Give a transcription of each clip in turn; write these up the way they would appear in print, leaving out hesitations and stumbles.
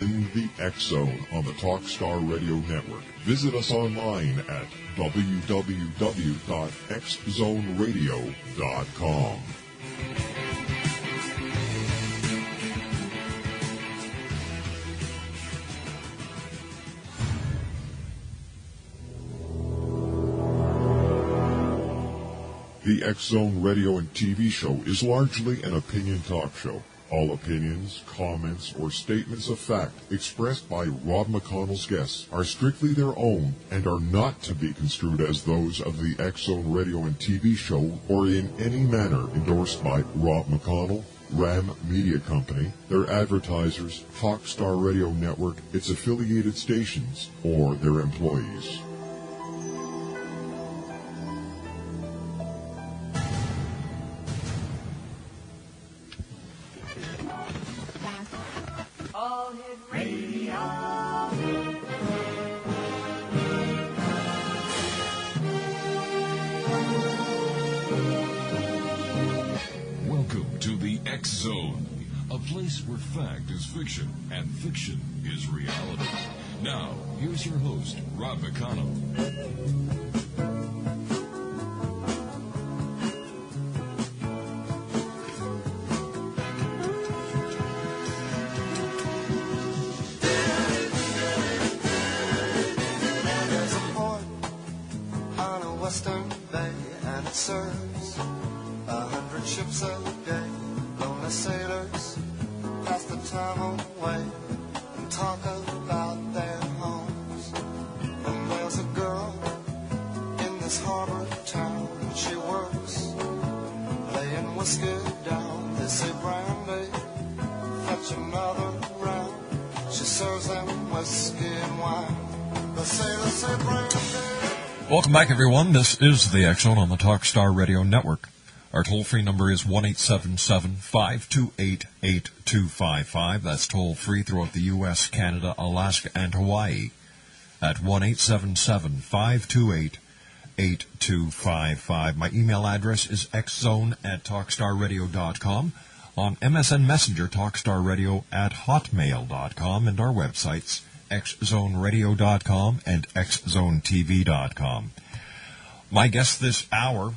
In the X Zone on the Talkstar Radio Network. Visit us online at www.xzoneradio.com. The X Zone radio and TV show is largely an opinion talk show. All opinions, comments, or statements of fact expressed by Rob McConnell's guests are strictly their own and are not to be construed as those of the X Zone radio and TV show or in any manner endorsed by Rob McConnell, Ram Media Company, their advertisers, Talkstar Radio Network, its affiliated stations, or their employees. Where fact is fiction and fiction is reality. Now, here's your host, Rob McConnell. There's a port on a western bay, and it serves 100 ships a day. Lonely sailors pass the time away and talk about their homes. And there's a girl in this harbor town. She works laying whiskey down. They say, brandy, fetch another round. She serves them whiskey and wine. The sailors say, brandy. Welcome back, everyone. This is the X Zone on the Talkstar Radio Network. Our toll-free number is 1-877-528-8255. That's toll-free throughout the U.S., Canada, Alaska, and Hawaii at 1-877-528-8255. My email address is xzone@talkstarradio.com. On MSN Messenger, talkstarradio@hotmail.com. And our websites, xzoneradio.com and xzonetv.com. My guest this hour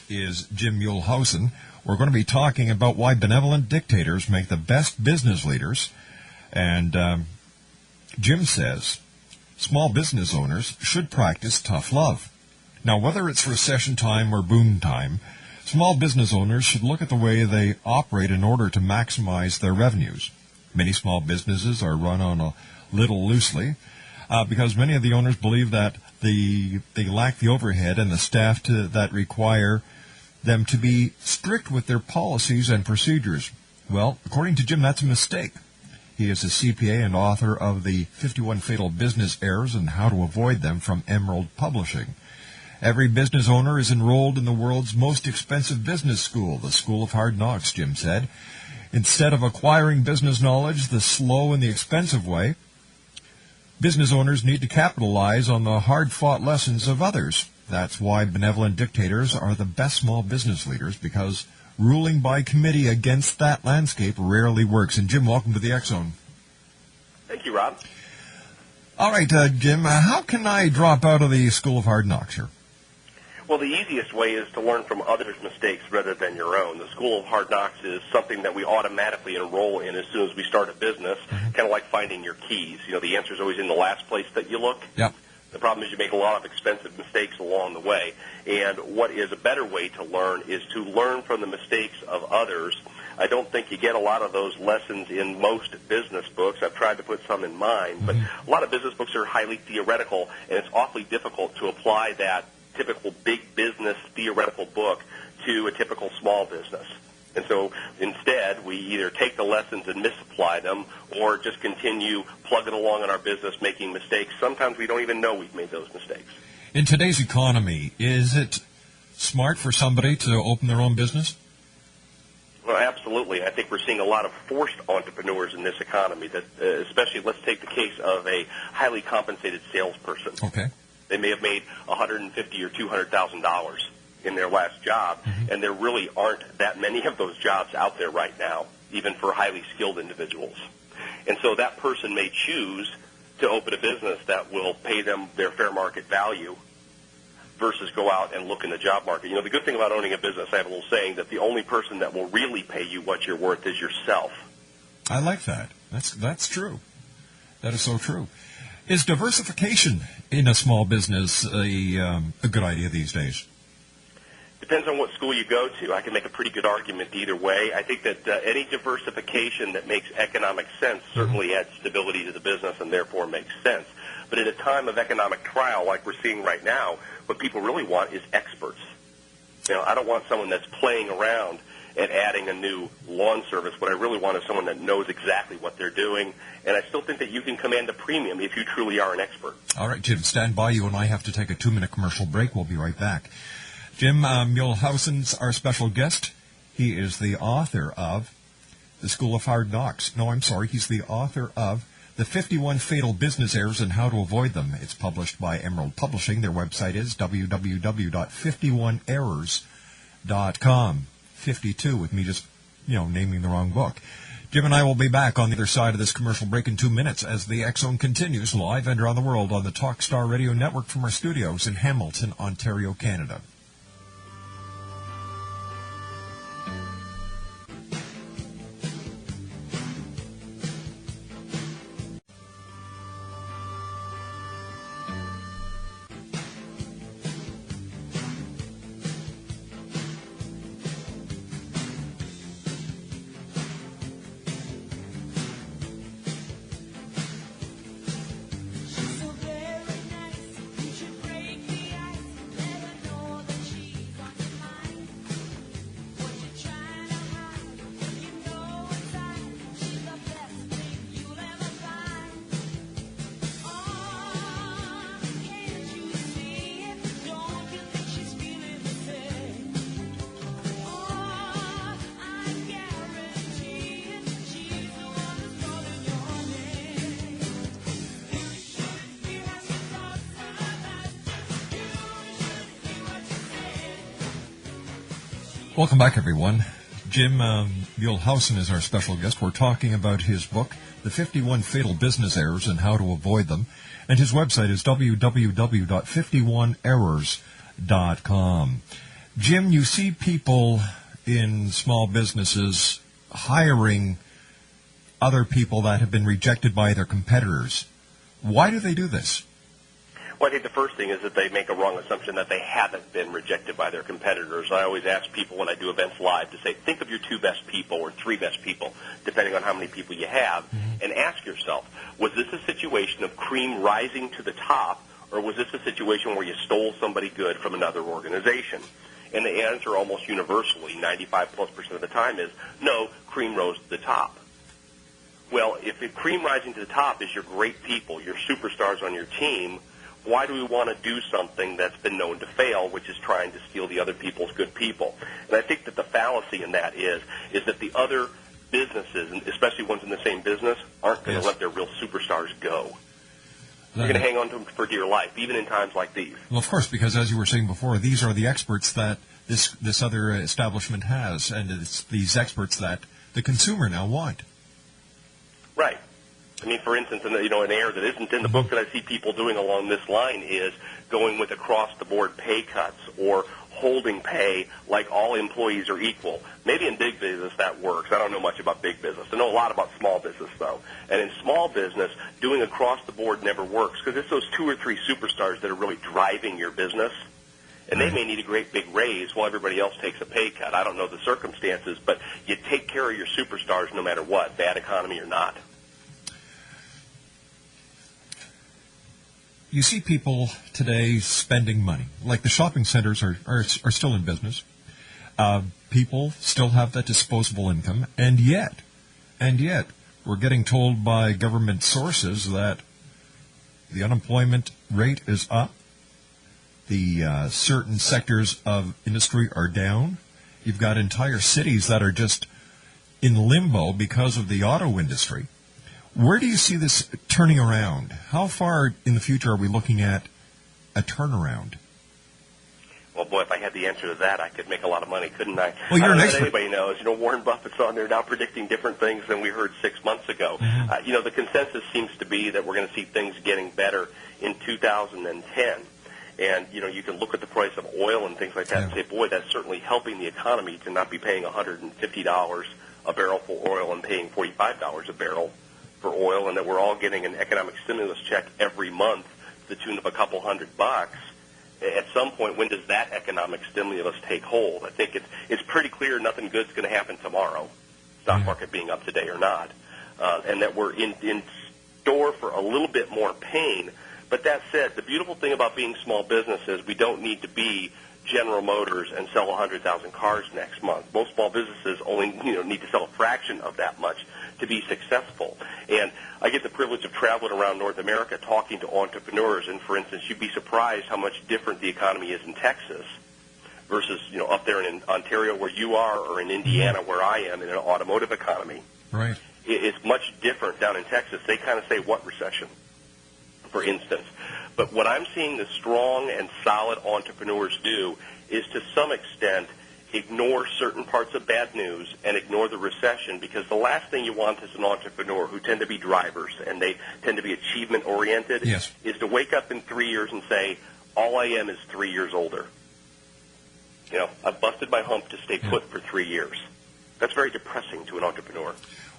is Jim Muehlhausen. We're going to be talking about why benevolent dictators make the best business leaders. And Jim says small business owners should practice tough love. Now, whether it's recession time or boom time, small business owners should look at the way they operate in order to maximize their revenues. Many small businesses are run on a little loosely because many of the owners believe that they lack the overhead and the staff that require them to be strict with their policies and procedures. Well, according to Jim, that's a mistake. He is a CPA and author of the 51 Fatal Business Errors and How to Avoid Them from Emerald Publishing. Every business owner is enrolled in the world's most expensive business school, the School of Hard Knocks, Jim said. Instead of acquiring business knowledge the slow and the expensive way, business owners need to capitalize on the hard-fought lessons of others. That's why benevolent dictators are the best small business leaders, because ruling by committee against that landscape rarely works. And Jim, welcome to the X Zone. Thank you, Rob. All right, Jim, how can I drop out of the School of Hard Knocks here? Well, the easiest way is to learn from others' mistakes rather than your own. The School of Hard Knocks is something that we automatically enroll in as soon as we start a business, kind of like finding your keys. You know, the answer is always in the last place that you look. Yep. The problem is you make a lot of expensive mistakes along the way. And what is a better way to learn is to learn from the mistakes of others. I don't think you get a lot of those lessons in most business books. I've tried to put some in mine, but a lot of business books are highly theoretical, and it's awfully difficult to apply that typical big business theoretical book to a typical small business. And so instead, we either take the lessons and misapply them or just continue plugging along in our business, making mistakes. Sometimes we don't even know we've made those mistakes. In today's economy, is it smart for somebody to open their own business? Well, absolutely. I think we're seeing a lot of forced entrepreneurs in this economy, that especially let's take the case of a highly compensated salesperson. Okay. They may have made $150,000 or $200,000 in their last job, and there really aren't that many of those jobs out there right now, even for highly skilled individuals. And so that person may choose to open a business that will pay them their fair market value versus go out and look in the job market. The good thing about owning a business, I have a little saying that the only person that will really pay you what you're worth is yourself. I like that. That's true. That is so true. Is diversification in a small business a good idea these days? Depends on what school you go to. I can make a pretty good argument either way. I think that any diversification that makes economic sense certainly adds stability to the business and therefore makes sense. But at a time of economic trial like we're seeing right now, what people really want is experts. I don't want someone that's playing around and adding a new lawn service. What I really want is someone that knows exactly what they're doing. And I still think that you can command a premium if you truly are an expert. All right, Jim, stand by. You and I have to take a 2-minute commercial break. We'll be right back. Jim Muehlhausen's our special guest. He is the author of The School of Hard Knocks. No, I'm sorry. He's the author of The 51 Fatal Business Errors and How to Avoid Them. It's published by Emerald Publishing. Their website is www.51errors.com. 52 with me just, naming the wrong book. Jim and I will be back on the other side of this commercial break in 2 minutes as the X Zone continues live and around the world on the Talkstar Radio Network from our studios in Hamilton, Ontario, Canada. Welcome back, everyone. Jim Muehlhausen is our special guest. We're talking about his book, The 51 Fatal Business Errors and How to Avoid Them. And his website is www.51errors.com. Jim, you see people in small businesses hiring other people that have been rejected by their competitors. Why do they do this? Well, I think the first thing is that they make a wrong assumption that they haven't been rejected by their competitors. I always ask people when I do events live to say, think of your 2 best people or 3 best people, depending on how many people you have, and ask yourself, was this a situation of cream rising to the top, or was this a situation where you stole somebody good from another organization? And the answer almost universally, 95+% of the time, is no, cream rose to the top. Well, if the cream rising to the top is your great people, your superstars on your team, why do we want to do something that's been known to fail, which is trying to steal the other people's good people? And I think that the fallacy in that is that the other businesses, and especially ones in the same business, aren't going to let their real superstars go. You're going to hang on to them for dear life, even in times like these. Well, of course, because as you were saying before, these are the experts that this other establishment has, and it's these experts that the consumer now want. Right. I mean, for instance, an error that isn't in the book that I see people doing along this line is going with across-the-board pay cuts or holding pay like all employees are equal. Maybe in big business that works. I don't know much about big business. I know a lot about small business, though. And in small business, doing across-the-board never works because it's those 2 or 3 superstars that are really driving your business. And they may need a great big raise while everybody else takes a pay cut. I don't know the circumstances, but you take care of your superstars no matter what, bad economy or not. You see people today spending money, like the shopping centers are still in business. People still have that disposable income, and yet, we're getting told by government sources that the unemployment rate is up. The certain sectors of industry are down. You've got entire cities that are just in limbo because of the auto industry. Where do you see this turning around? How far in the future are we looking at a turnaround? Well, boy, if I had the answer to that, I could make a lot of money, couldn't I? Well, you're I don't an know expert. that anybody knows. Warren Buffett's on there now predicting different things than we heard 6 months ago. Mm-hmm. The consensus seems to be that we're going to see things getting better in 2010. And, you can look at the price of oil and things like that and say, boy, that's certainly helping the economy to not be paying $150 a barrel for oil and paying $45 a barrel for oil, and that we're all getting an economic stimulus check every month to the tune of a couple $100. At some point, when does that economic stimulus take hold? I think it's pretty clear nothing good's going to happen tomorrow, stock market being up today or not, and that we're in store for a little bit more pain. But that said, the beautiful thing about being small business is we don't need to be General Motors and sell 100,000 cars next month. Most small businesses only need to sell a fraction of that much to be successful. And I get the privilege of traveling around North America talking to entrepreneurs. And, for instance, you'd be surprised how much different the economy is in Texas versus, up there in Ontario where you are or in Indiana where I am in an automotive economy. Right. It's much different down in Texas. They kind of say, what recession, for instance. But what I'm seeing the strong and solid entrepreneurs do is to some extent ignore certain parts of bad news and ignore the recession, because the last thing you want as an entrepreneur, who tend to be drivers and they tend to be achievement-oriented, yes, is to wake up in 3 years and say, all I am is 3 years older. I've busted my hump to stay put for 3 years. That's very depressing to an entrepreneur.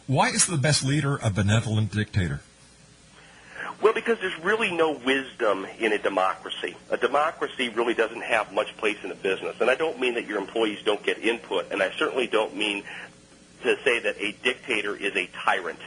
Why is the best leader a benevolent dictator? Well, because there's really no wisdom in a democracy. A democracy really doesn't have much place in a business. And I don't mean that your employees don't get input, and I certainly don't mean to say that a dictator is a tyrant.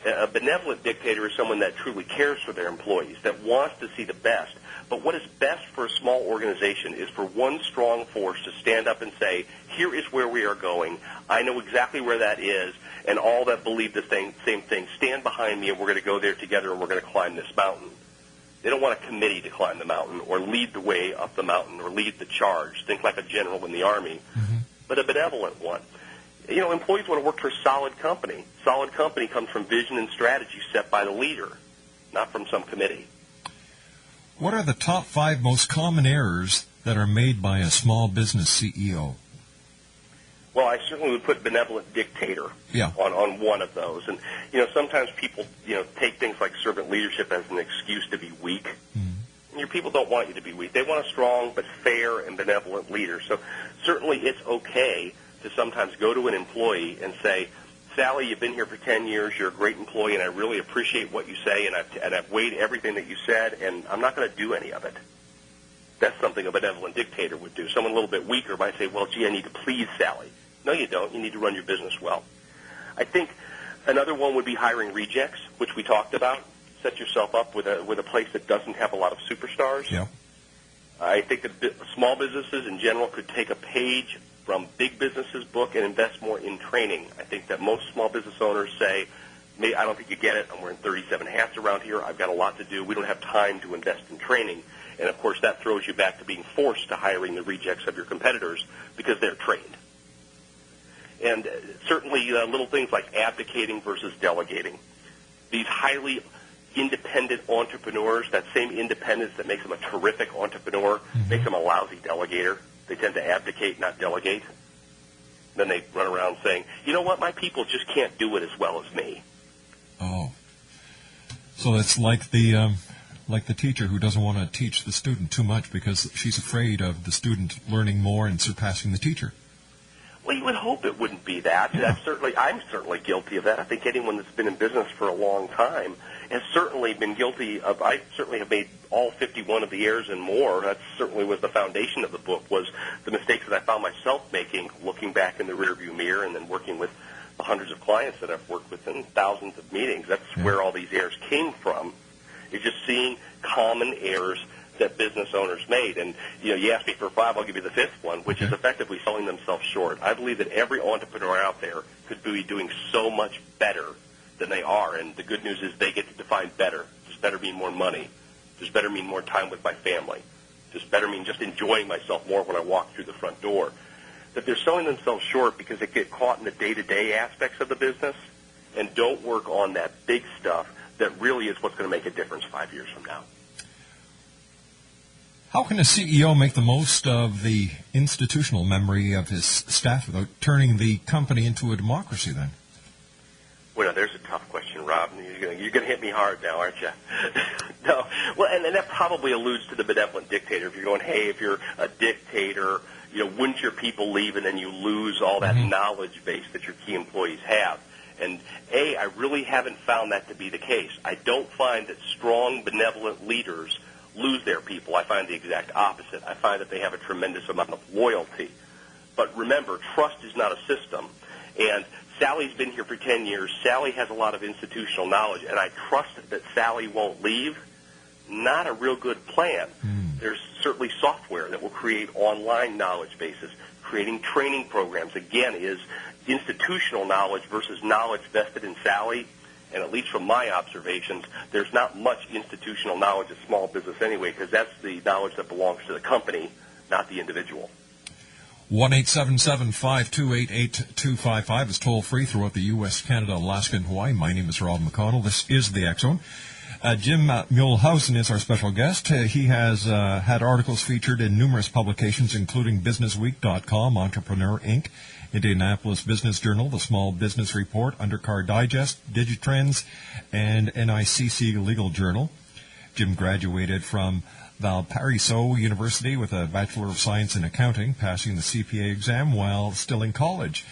A benevolent dictator is someone that truly cares for their employees, that wants to see the best. But what is best for a small organization is for one strong force to stand up and say, here is where we are going. I know exactly where that is, and all that believe the same thing, stand behind me, and we're going to go there together, and we're going to climb this mountain. They don't want a committee to climb the mountain or lead the way up the mountain or lead the charge. Think like a general in the Army, but a benevolent one. Employees want to work for a solid company. Solid company comes from vision and strategy set by the leader, not from some committee. What are the top 5 most common errors that are made by a small business CEO? Well, I certainly would put benevolent dictator on one of those. And, sometimes people, take things like servant leadership as an excuse to be weak. And your people don't want you to be weak. They want a strong but fair and benevolent leader. So certainly it's okay to sometimes go to an employee and say, Sally, you've been here for 10 years. You're a great employee, and I really appreciate what you say, and I've weighed everything that you said, and I'm not going to do any of it. That's something a benevolent dictator would do. Someone a little bit weaker might say, well, gee, I need to please Sally. No, you don't. You need to run your business well. I think another one would be hiring rejects, which we talked about. Set yourself up with a place that doesn't have a lot of superstars. Yeah. I think that small businesses in general could take a page from big businesses' book and invest more in training. I think that most small business owners say, I don't think you get it. I'm wearing 37 hats around here. I've got a lot to do. We don't have time to invest in training. And, of course, that throws you back to being forced to hiring the rejects of your competitors because they're trained. And certainly little things like abdicating versus delegating. These highly independent entrepreneurs, that same independence that makes them a terrific entrepreneur, makes them a lousy delegator. They tend to abdicate, not delegate. Then they run around saying, you know what, my people just can't do it as well as me. Oh. So it's like the teacher who doesn't want to teach the student too much because she's afraid of the student learning more and surpassing the teacher. Well, you would hope it wouldn't be that. Yeah. I'm certainly guilty of that. I think anyone that's been in business for a long time has certainly been guilty of. I certainly have made all 51 of the errors and more. That certainly was the foundation of the book, was the mistakes that I found myself making, looking back in the rearview mirror and then working with the hundreds of clients that I've worked with in thousands of meetings. That's where all these errors came from. You're just seeing common errors that business owners made. And, you asked me for 5, I'll give you the 5th one, which is effectively selling themselves short. I believe that every entrepreneur out there could be doing so much better than they are. And the good news is they get to define better. Does better mean more money? Does better mean more time with my family? Does better mean just enjoying myself more when I walk through the front door? That they're selling themselves short because they get caught in the day-to-day aspects of the business and don't work on that big stuff that really is what's going to make a difference 5 years from now. How can a CEO make the most of the institutional memory of his staff without turning the company into a democracy then? Well, there's a tough question, Rob. You're going to hit me hard now, aren't you? No. Well, and that probably alludes to the benevolent dictator. If you're going, hey, if you're a dictator, wouldn't your people leave and then you lose all that knowledge base that your key employees have? And, I really haven't found that to be the case. I don't find that strong, benevolent leaders lose their people. I find the exact opposite. I find that they have a tremendous amount of loyalty. But remember, trust is not a system. And Sally's been here for 10 years. Sally has a lot of institutional knowledge, and I trust that Sally won't leave. Not a real good plan. There's certainly software that will create online knowledge bases. Creating training programs, again, is institutional knowledge versus knowledge vested in Sally. And at least from my observations, there's not much institutional knowledge of small business anyway, because that's the knowledge that belongs to the company, not the individual. 1-877-528-8255 is toll-free throughout the U.S., Canada, Alaska, and Hawaii. My name is Rob McConnell. This is the X Zone. Jim Muehlhausen is our special guest. He has had articles featured in numerous publications, including BusinessWeek.com, Entrepreneur Inc., Indianapolis Business Journal, The Small Business Report, Undercar Digest, Digitrends, and NICC Legal Journal. Jim graduated from Valparaiso University with a Bachelor of Science in Accounting, passing the CPA exam while still in college.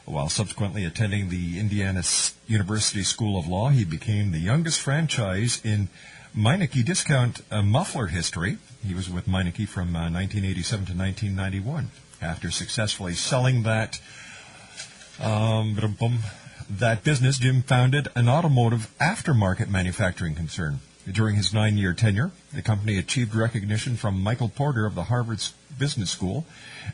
While subsequently attending the Indiana University School of Law, he became the youngest franchise in Meineke discount muffler history. He was with Meineke from 1987 to 1991. After successfully selling that business, Jim founded an automotive aftermarket manufacturing concern. During his 9-year tenure, the company achieved recognition from Michael Porter of the Harvard Business School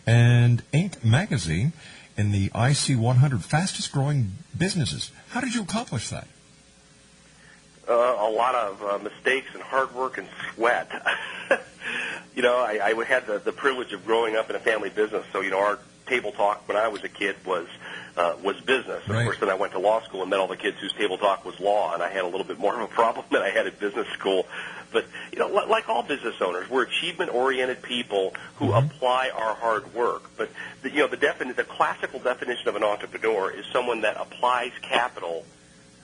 and Inc. magazine in the IC 100 fastest growing businesses. How did you accomplish that? A lot of mistakes and hard work and sweat. I had the privilege of growing up in a family business, so our table talk when I was a kid was business. Right. Of course, then I went to law school and met all the kids whose table talk was law, and I had a little bit more of a problem than I had at business school. But like all business owners, we're achievement-oriented people who apply our hard work. But the classical definition of an entrepreneur is someone that applies capital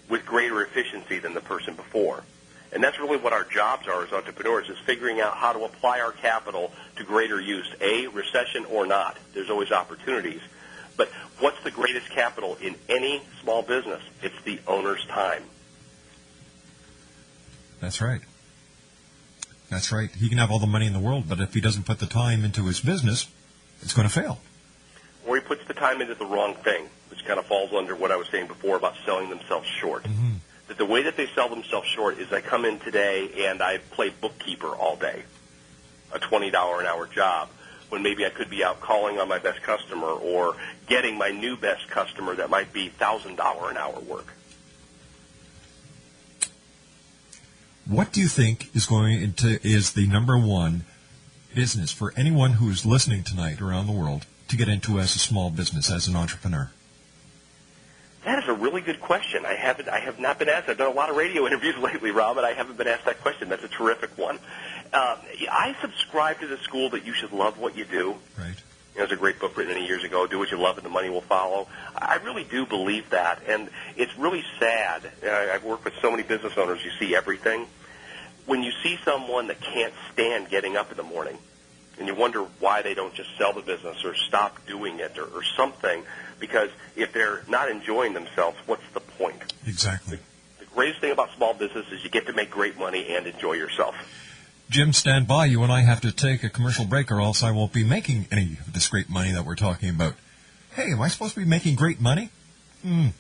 with greater efficiency than the person before. And that's really what our jobs are as entrepreneurs, is figuring out how to apply our capital to greater use. Recession or not, there's always opportunities. But what's the greatest capital in any small business? It's the owner's time. That's right. That's right. He can have all the money in the world, but if he doesn't put the time into his business, it's going to fail. Or he puts the time into the wrong thing, which kind of falls under what I was saying before about selling themselves short. That the way that they sell themselves short is I come in today and I play bookkeeper all day, a $20 an hour job, when maybe I could be out calling on my best customer or getting my new best customer that might be $1,000 an hour work. What do you think is the number one business for anyone who's listening tonight around the world to get into as a small business, as an entrepreneur? That is a really good question. I have not been asked. I've done a lot of radio interviews lately, Rob, and I haven't been asked that question. That's a terrific one. I subscribe to the school that you should love what you do. Right. There's a great book written many years ago, Do What You Love and the Money Will Follow. I really do believe that, and it's really sad. I've worked with so many business owners, you see everything. When you see someone that can't stand getting up in the morning, and you wonder why they don't just sell the business or stop doing it or something, because if they're not enjoying themselves, what's the point? Exactly. The greatest thing about small business is you get to make great money and enjoy yourself. Jim, stand by. You and I have to take a commercial break, or else I won't be making any of this great money that we're talking about. Hey, am I supposed to be making great money? I'll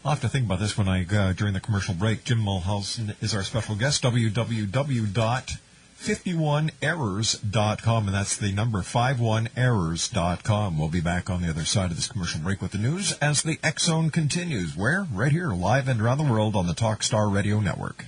have to think about this when during the commercial break. Jim Muehlhausen is our special guest, www.51errors.com, and that's the number 51errors.com. We'll be back on the other side of this commercial break with the news as the X Zone continues. Where? Right here, live and around the world on the Talkstar Radio Network.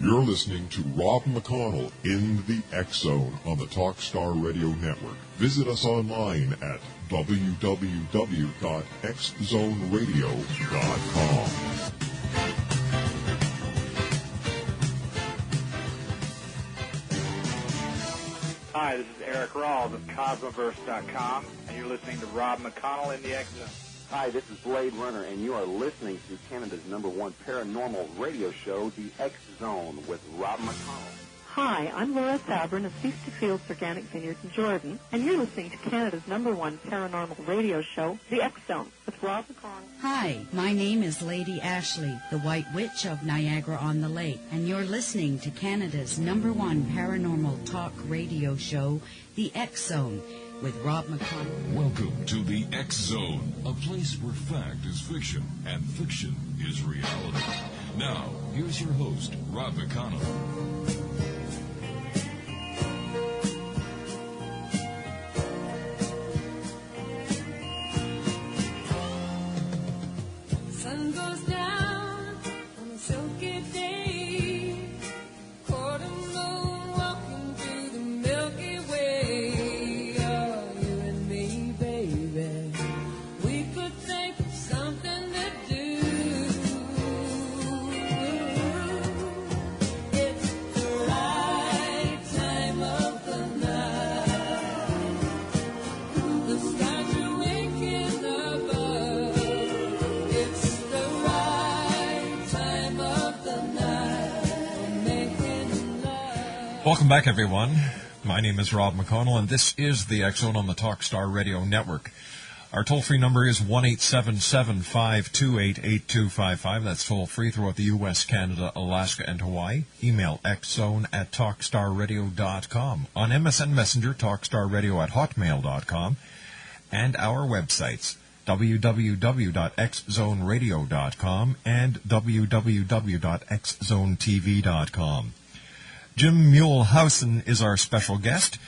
You're listening to Rob McConnell in the X Zone on the Talkstar Radio Network. Visit us online at www.xzoneradio.com. Hi, this is Eric Rawls of Cosmoverse.com, and you're listening to Rob McConnell in the X Zone. Hi, this is Blade Runner, and you are listening to Canada's #1 paranormal radio show, The X Zone, with Rob McConnell. Hi, I'm Laura Sabrin of Feast to Fields Organic Vineyards in Jordan, and you're listening to Canada's #1 paranormal radio show, The X Zone, with Rob McConnell. Hi, my name is Lady Ashley, the White Witch of Niagara-on-the-Lake, and you're listening to Canada's #1 paranormal talk radio show, The X Zone, with Rob McConnell. Welcome to the X Zone, a place where fact is fiction and fiction is reality. Now, here's your host, Rob McConnell. Sun goes down on a silky day, court and moon walking through the Milky Way. Oh, you and me, baby, we could think of something to do. It's the right time of the night. The skies are waking up. It's the right time of the night, making love. Welcome back, everyone. My name is Rob McConnell, and this is the X Zone on the Talkstar Radio Network. Our toll-free number is 1-877-528-8255. That's toll-free throughout the U.S., Canada, Alaska, and Hawaii. Email xzone@talkstarradio.com. On MSN Messenger, talkstarradio@hotmail.com. And our websites, www.xzoneradio.com and www.xzonetv.com. Jim Muehlhausen is our special guest,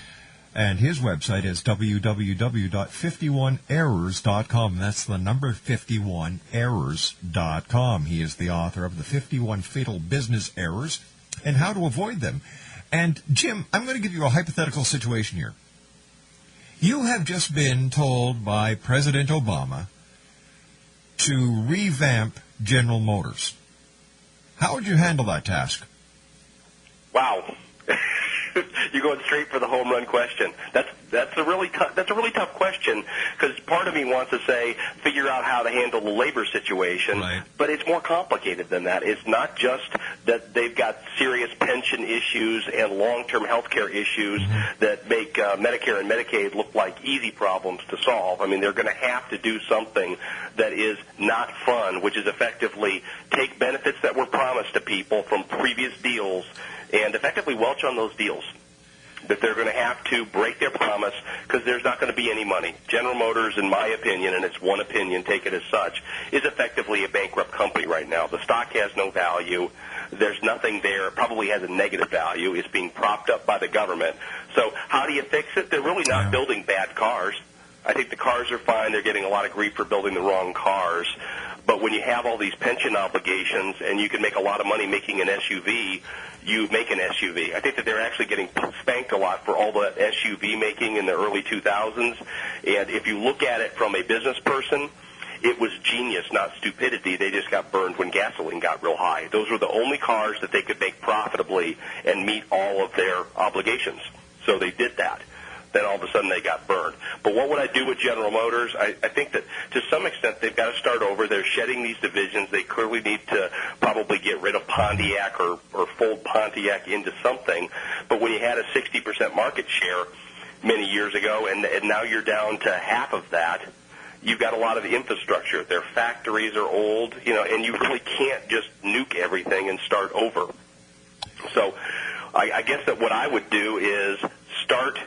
and his website is www.51errors.com. That's the number 51errors.com. He is the author of the 51 Fatal Business Errors and How to Avoid Them. And, Jim, I'm going to give you a hypothetical situation here. You have just been told by President Obama to revamp General Motors. How would you handle that task? Wow. You're going straight for the home run question. That's a really tough question, because part of me wants to say figure out how to handle the labor situation, right. But it's more complicated than that. It's not just that they've got serious pension issues and long-term health care issues that make Medicare and Medicaid look like easy problems to solve. I mean, they're going to have to do something that is not fun, which is effectively take benefits that were promised to people from previous deals and effectively welch on those deals. That they're going to have to break their promise because there's not going to be any money. General Motors, in my opinion, and it's one opinion, take it as such, is effectively a bankrupt company right now. The stock has no value. There's nothing there. It probably has a negative value. It's being propped up by the government. So how do you fix it? They're really not building bad cars. I think the cars are fine. They're getting a lot of grief for building the wrong cars. But when you have all these pension obligations and you can make a lot of money making an SUV, you make an SUV. I think that they're actually getting spanked a lot for all the SUV making in the early 2000s. And if you look at it from a business person, it was genius, not stupidity. They just got burned when gasoline got real high. Those were the only cars that they could make profitably and meet all of their obligations. So they did that. Then all of a sudden they got burned. But what would I do with General Motors? I think that to some extent they've got to start over. They're shedding these divisions. They clearly need to probably get rid of Pontiac or fold Pontiac into something. But when you had a 60% market share many years ago and now you're down to half of that, you've got a lot of infrastructure. Their factories are old, and you really can't just nuke everything and start over. So I guess that what I would do is start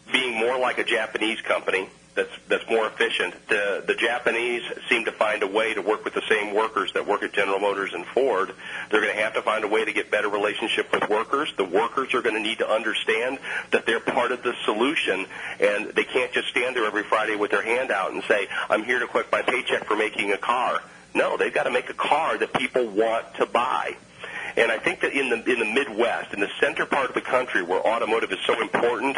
being more like a Japanese company that's more efficient. The Japanese seem to find a way to work with the same workers that work at General Motors and Ford. They're going to have to find a way to get better relationship with workers. The workers are going to need to understand that they're part of the solution, and they can't just stand there every Friday with their hand out and say, I'm here to collect my paycheck for making a car. No, they've got to make a car that people want to buy. And I think that in the Midwest, in the center part of the country where automotive is so important,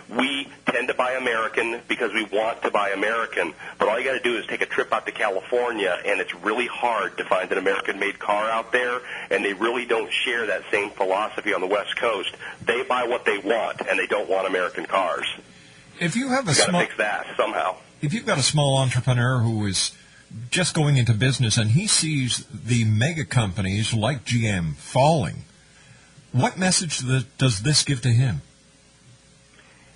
we tend to buy American because we want to buy American. But all you got to do is take a trip out to California, and it's really hard to find an American-made car out there, and they really don't share that same philosophy on the West Coast. They buy what they want, and they don't want American cars. If you have You got to fix that somehow. If you've got a small entrepreneur who is just going into business and he sees the mega companies like GM falling, what message does this give to him?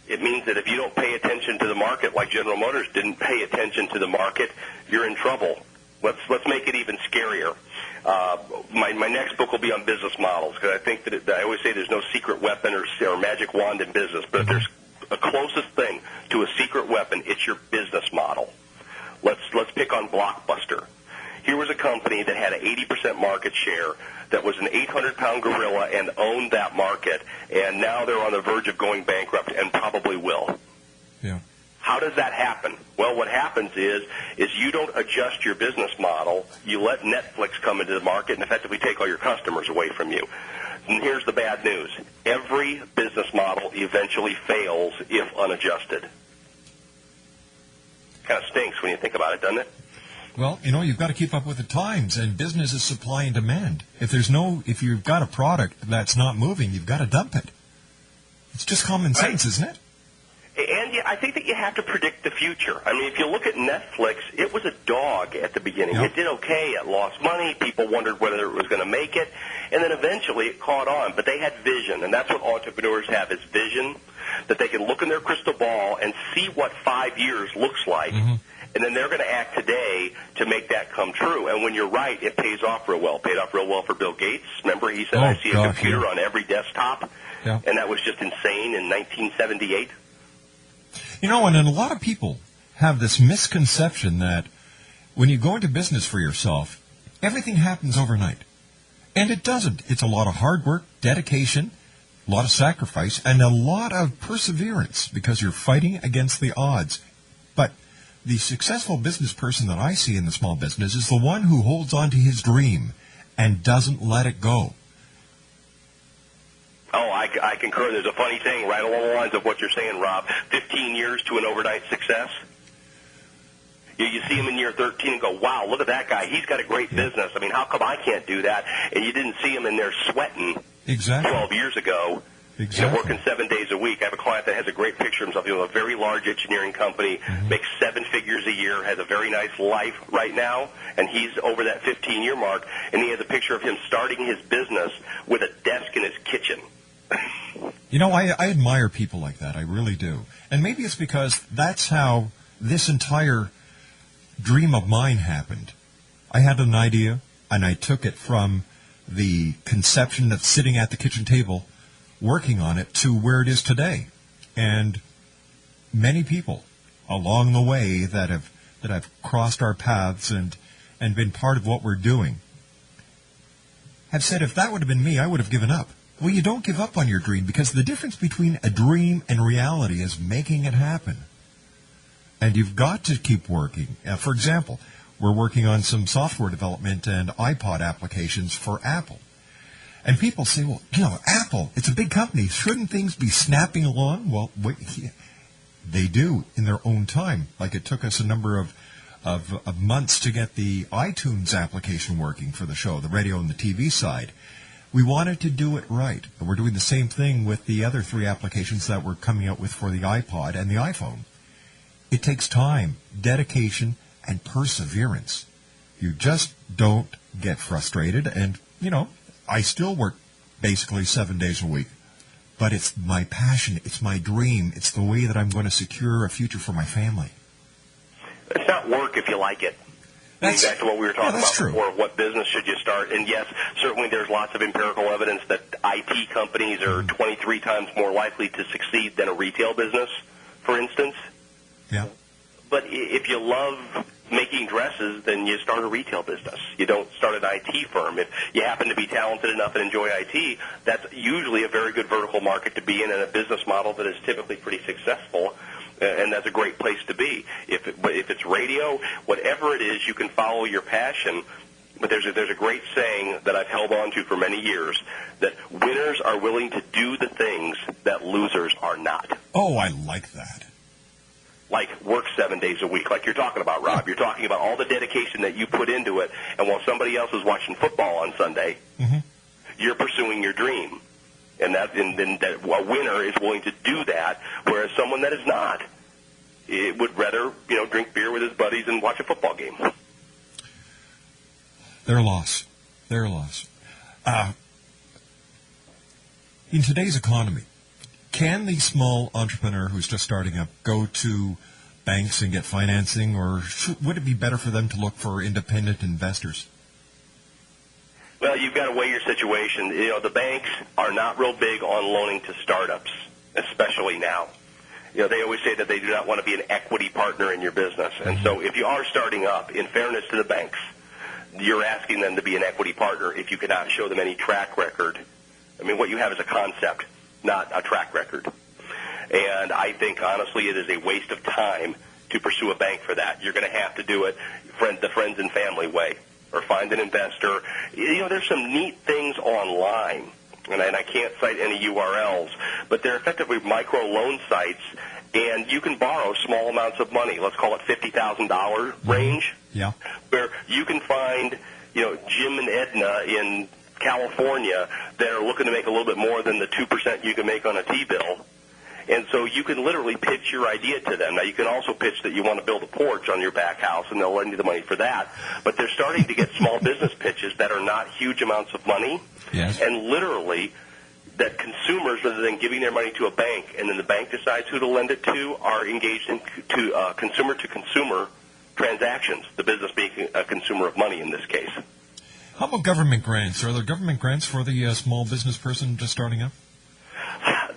It means that if you don't pay attention to the market like General Motors didn't pay attention to the market, you're in trouble. Let's make it even scarier. My next book will be on business models, because I think that I always say there's no secret weapon or magic wand in business, but if there's a closest thing to a secret weapon, it's your business model. Let's pick on Blockbuster. Here was a company that had an 80% market share, that was an 800-pound gorilla and owned that market, and now they're on the verge of going bankrupt and probably will. Yeah. How does that happen? Well, what happens is you don't adjust your business model. You let Netflix come into the market and effectively take all your customers away from you. And here's the bad news. Every business model eventually fails if unadjusted. Kind of stinks when you think about it, doesn't it? Well, you've got to keep up with the times, and business is supply and demand. If you've got a product that's not moving, you've got to dump it. It's just common sense, isn't it? And I think that you have to predict the future. I mean, if you look at Netflix, it was a dog at the beginning. Yep. It did okay. It lost money. People wondered whether it was going to make it. And then eventually it caught on. But they had vision, and that's what entrepreneurs have, is vision, that they can look in their crystal ball and see what 5 years looks like. Mm-hmm. And then they're going to act today to make that come true. And when you're right, it pays off real well. It paid off real well for Bill Gates. Remember, he said, I see a computer on every desktop. Yeah. And that was just insane in 1978. And a lot of people have this misconception that when you go into business for yourself, everything happens overnight. And it doesn't. It's a lot of hard work, dedication, a lot of sacrifice, and a lot of perseverance because you're fighting against the odds. But the successful business person that I see in the small business is the one who holds on to his dream and doesn't let it go. Oh, I concur. There's a funny thing right along the lines of what you're saying, Rob. 15 years to an overnight success. You see him in year 13 and go, wow, look at that guy. He's got a great business. I mean, how come I can't do that? And you didn't see him in there sweating 12 years ago. Exactly. Working 7 days a week. I have a client that has a great picture of himself. A very large engineering company, makes 7 figures a year, has a very nice life right now, and he's over that 15-year mark, and he has a picture of him starting his business with a desk in his kitchen. I admire people like that. I really do. And maybe it's because that's how this entire dream of mine happened. I had an idea, and I took it from the conception of sitting at the kitchen table working on it to where it is today. And many people along the way that have crossed our paths and been part of what we're doing have said, if that would have been me, I would have given up. Well, you don't give up on your dream, because the difference between a dream and reality is making it happen. And you've got to keep working. For example, we're working on some software development and iPod applications for Apple. And people say, well, Apple, it's a big company. Shouldn't things be snapping along? Well, they do in their own time. Like it took us a number of months to get the iTunes application working for the show, the radio and the TV side. We wanted to do it right. And we're doing the same thing with the other 3 applications that we're coming out with for the iPod and the iPhone. It takes time, dedication, and perseverance. You just don't get frustrated. And, I still work basically 7 days a week. But it's my passion. It's my dream. It's the way that I'm going to secure a future for my family. It's not work if you like it. That's back to what we were talking about true. before. What business should you start? And yes, certainly there's lots of empirical evidence that IT companies are 23 times more likely to succeed than a retail business, for instance. Yeah. But if you love making dresses, then you start a retail business. You don't start an IT firm. If you happen to be talented enough and enjoy IT, that's usually a very good vertical market to be in and a business model that is typically pretty successful. And that's a great place to be. If it's radio, whatever it is, you can follow your passion. but there's a great saying that I've held on to for many years, that winners are willing to do the things that losers are not. Oh, I like that. Like work 7 days a week, like you're talking about, Rob. You're talking about all the dedication that you put into it, and while somebody else is watching football on Sunday, you're pursuing your dream. And that a winner is willing to do that, whereas someone that is not would rather, drink beer with his buddies and watch a football game. Their loss. In today's economy, can the small entrepreneur who's just starting up go to banks and get financing, or would it be better for them to look for independent investors? Well, you've got to weigh your situation. The banks are not real big on loaning to startups, especially now. They always say that they do not want to be an equity partner in your business. And so if you are starting up, in fairness to the banks, you're asking them to be an equity partner if you cannot show them any track record. I mean, what you have is a concept, not a track record. And I think, honestly, it is a waste of time to pursue a bank for that. You're going to have to do it the friends and family way, or find an investor. There's some neat things online, and I can't cite any URLs, but they're effectively micro loan sites, and you can borrow small amounts of money. Let's call it $50,000 range. Yeah. Where you can find, Jim and Edna in California that are looking to make a little bit more than the 2% you can make on a T-bill. And so you can literally pitch your idea to them. Now, you can also pitch that you want to build a porch on your back house, and they'll lend you the money for that. But they're starting to get small business pitches that are not huge amounts of money. Yes. And literally that consumers, rather than giving their money to a bank and then the bank decides who to lend it to, are engaged in consumer-to-consumer transactions, the business being a consumer of money in this case. How about government grants? Are there government grants for the small business person just starting up?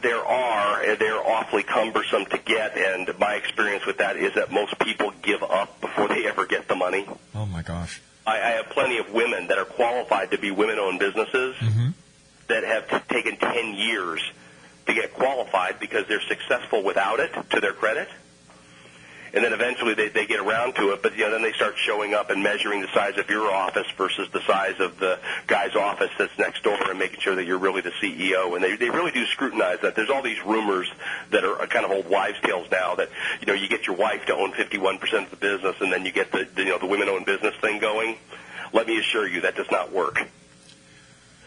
There are. They're awfully cumbersome to get, and my experience with that is that most people give up before they ever get the money. Oh, my gosh. I have plenty of women that are qualified to be women-owned businesses that have taken 10 years to get qualified because they're successful without it, to their credit. And then eventually they get around to it, but then they start showing up and measuring the size of your office versus the size of the guy's office that's next door and making sure that you're really the CEO. And they really do scrutinize that. There's all these rumors that are kind of old wives' tales now that, you get your wife to own 51% of the business and then you get the women-owned business thing going. Let me assure you that does not work.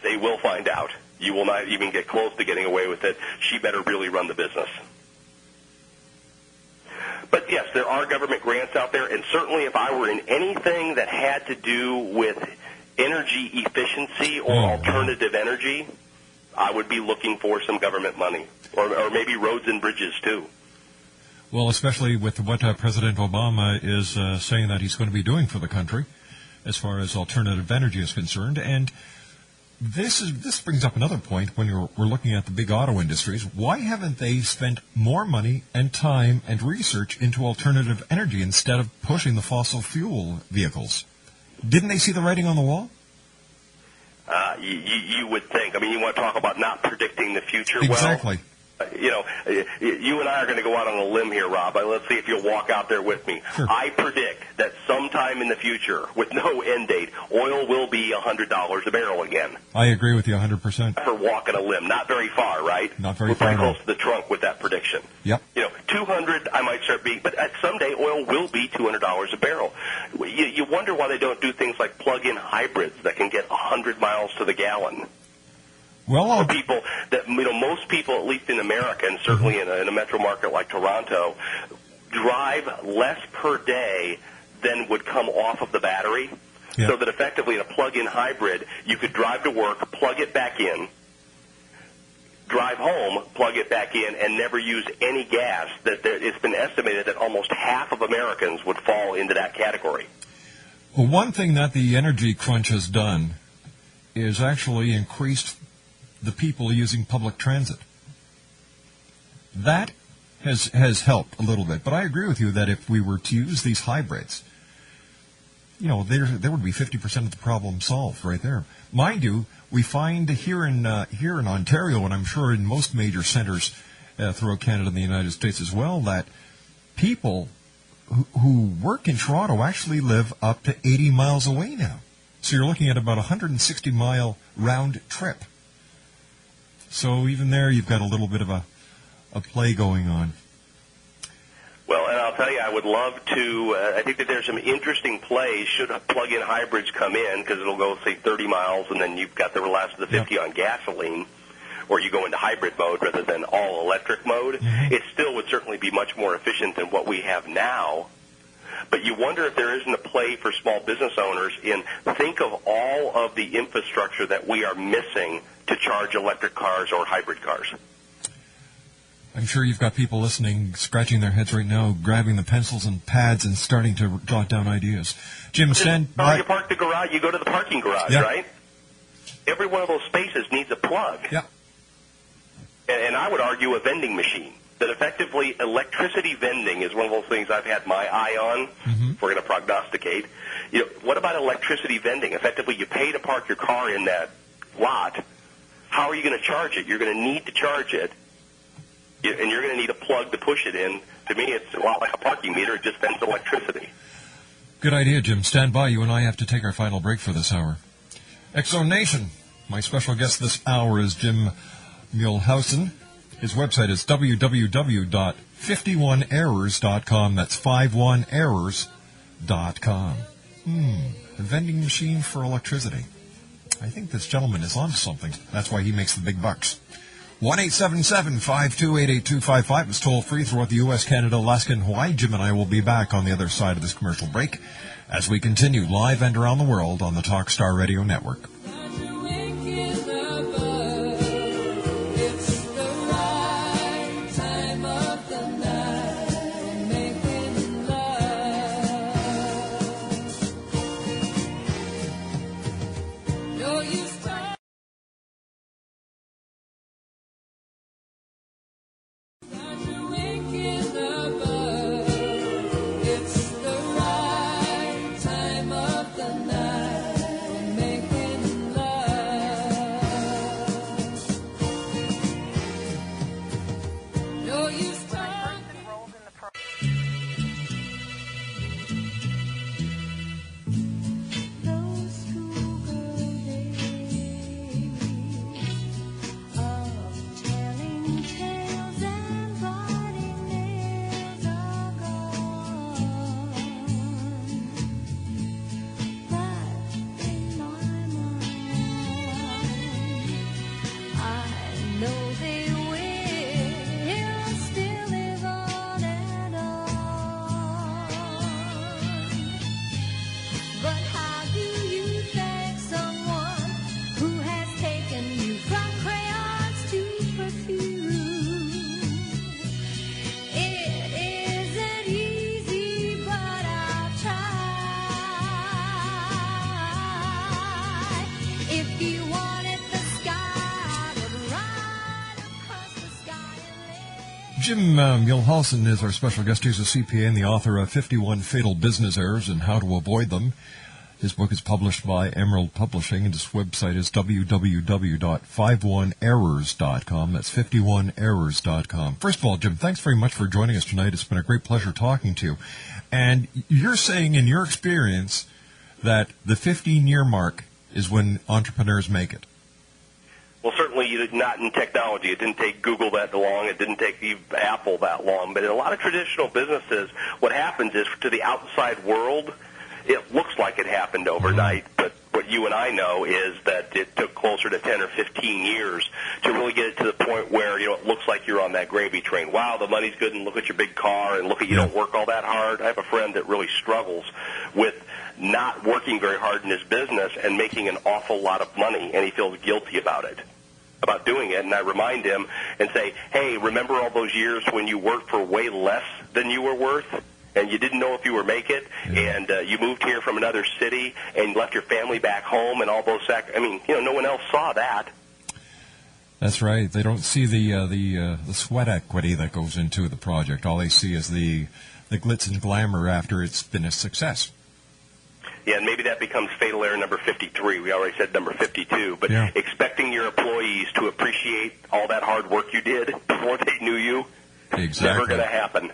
They will find out. You will not even get close to getting away with it. She better really run the business. But, yes, there are government grants out there, and certainly if I were in anything that had to do with energy efficiency or alternative energy, I would be looking for some government money, or maybe roads and bridges, too. Well, especially with what President Obama is saying that he's going to be doing for the country as far as alternative energy is concerned. And this brings up another point when we're looking at the big auto industries. Why haven't they spent more money and time and research into alternative energy instead of pushing the fossil fuel vehicles? Didn't they see the writing on the wall? You would think. I mean, you want to talk about not predicting the future. Exactly. Well, you and I are going to go out on a limb here, Rob. Let's see if you'll walk out there with me. Sure. I predict that sometime in the future, with no end date, oil will be $100 a barrel again. I agree with you 100%. For walking a limb. Not very far, right? Not very We're far. We're pretty close to the trunk with that prediction. Yep. 200 I might start being, but someday oil will be $200 a barrel. You wonder why they don't do things like plug-in hybrids that can get 100 miles to the gallon. Well, for people that, most people, at least in America, and certainly in a metro market like Toronto, drive less per day than would come off of the battery. Yeah. So that effectively in a plug-in hybrid, you could drive to work, plug it back in, drive home, plug it back in, and never use any gas. It's been estimated that almost half of Americans would fall into that category. Well, one thing that the energy crunch has done is actually increased the people using public transit. That has helped a little bit. But I agree with you that if we were to use these hybrids, there would be 50% of the problem solved right there. Mind you, we find here in Ontario, and I'm sure in most major centers throughout Canada and the United States as well, that people who work in Toronto actually live up to 80 miles away now. So you're looking at about a 160-mile round trip. So even there, you've got a little bit of a play going on. Well, and I'll tell you, I would love to, I think that there's some interesting plays should plug-in hybrids come in, because it'll go, say, 30 miles, and then you've got the last of the 50 on gasoline, or you go into hybrid mode rather than all-electric mode. Mm-hmm. It still would certainly be much more efficient than what we have now. But you wonder if there isn't a play for small business owners in think of all of the infrastructure that we are missing to charge electric cars or hybrid cars. I'm sure you've got people listening, scratching their heads right now, grabbing the pencils and pads and starting to jot down ideas. Jim, stand by. You park the garage, you go to the parking garage, right? Every one of those spaces needs a plug. Yeah. And I would argue a vending machine. That effectively electricity vending is one of those things I've had my eye on. Mm-hmm. If we're going to prognosticate. You know, what about electricity vending? Effectively, you pay to park your car in that lot. How are you going to charge it? You're going to need to charge it, and you're going to need a plug to push it in. To me, it's a lot like a parking meter. It just vends electricity. Good idea, Jim. Stand by. You and I have to take our final break for this hour. X-Zone Nation. My special guest this hour is Jim Muehlhausen. His website is www.51errors.com. That's 51errors.com. A vending machine for electricity. I think this gentleman is on something. That's why he makes the big bucks. 1-877-528-8255 is toll free throughout the U.S., Canada, Alaska, and Hawaii. Jim and I will be back on the other side of this commercial break as we continue live and around the world on the Talkstar Radio Network. Jim Muehlhausen is our special guest. He's a CPA and the author of 51 Fatal Business Errors and How to Avoid Them. His book is published by Emerald Publishing, and his website is www.51errors.com. That's 51errors.com. First of all, Jim, thanks very much for joining us tonight. It's been a great pleasure talking to you. And you're saying in your experience that the 15-year mark is when entrepreneurs make it. Well, certainly not in technology. It didn't take Google that long. It didn't take Apple that long. But in a lot of traditional businesses, what happens is to the outside world, it looks like it happened overnight. But what you and I know is that it took closer to 10 or 15 years to really get it to the point where, it looks like you're on that gravy train. Wow, the money's good, and look at your big car, and look at you don't work all that hard. I have a friend that really struggles with not working very hard in his business and making an awful lot of money, and he feels guilty about it, about doing it. And I remind him and say, hey, remember all those years when you worked for way less than you were worth, and you didn't know if you would make it, and you moved here from another city and left your family back home and all those no one else saw that. That's right. They don't see the sweat equity that goes into the project. All they see is the glitz and glamour after it's been a success. Yeah, and maybe that becomes fatal error number 53. We already said number 52. But expecting your employees to appreciate all that hard work you did before they knew you, exactly. Never going to happen.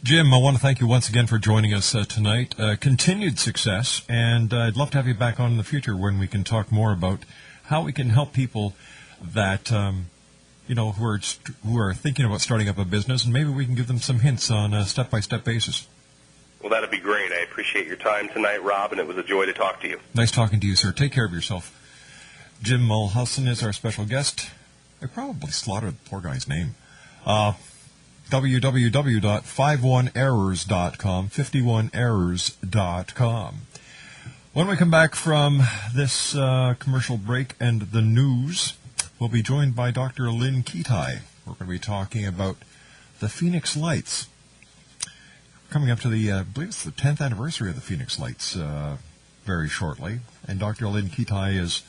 Jim, I want to thank you once again for joining us tonight. Continued success, and I'd love to have you back on in the future when we can talk more about how we can help people that who are thinking about starting up a business, and maybe we can give them some hints on a step-by-step basis. Well, that'd be great. I appreciate your time tonight, Rob, and it was a joy to talk to you. Nice talking to you, sir. Take care of yourself. Jim Muehlhausen is our special guest. I probably slaughtered the poor guy's name. www.51errors.com, 51errors.com. When we come back from this commercial break and the news, we'll be joined by Dr. Lynn Ketai. We're going to be talking about the Phoenix Lights. Coming up to I believe it's the 10th anniversary of the Phoenix Lights very shortly. And Dr. Lynn Ketai is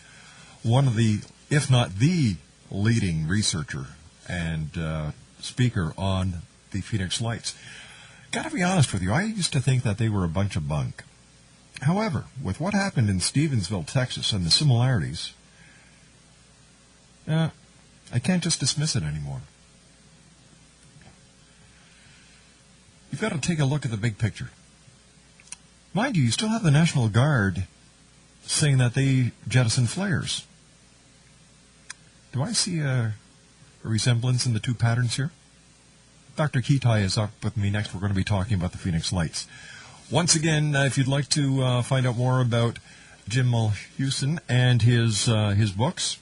one of the, if not the leading researcher and speaker on the Phoenix Lights. Got to be honest with you, I used to think that they were a bunch of bunk. However, with what happened in Stevensville, Texas, and the similarities, I can't just dismiss it anymore. You've got to take a look at the big picture. Mind you still have the National Guard saying that they jettison flares. Do I see a resemblance in the two patterns here? Dr. Ketai is up with me next. We're going to be talking about the Phoenix Lights. Once again, if you'd like to find out more about Jim Muehlhausen and his books,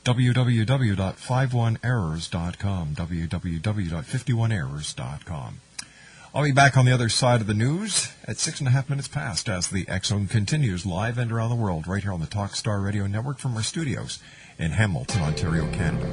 www.51errors.com, www.51errors.com. I'll be back on the other side of the news at 6.5 minutes past as the X-Zone continues live and around the world right here on the Talkstar Radio Network from our studios in Hamilton, Ontario, Canada.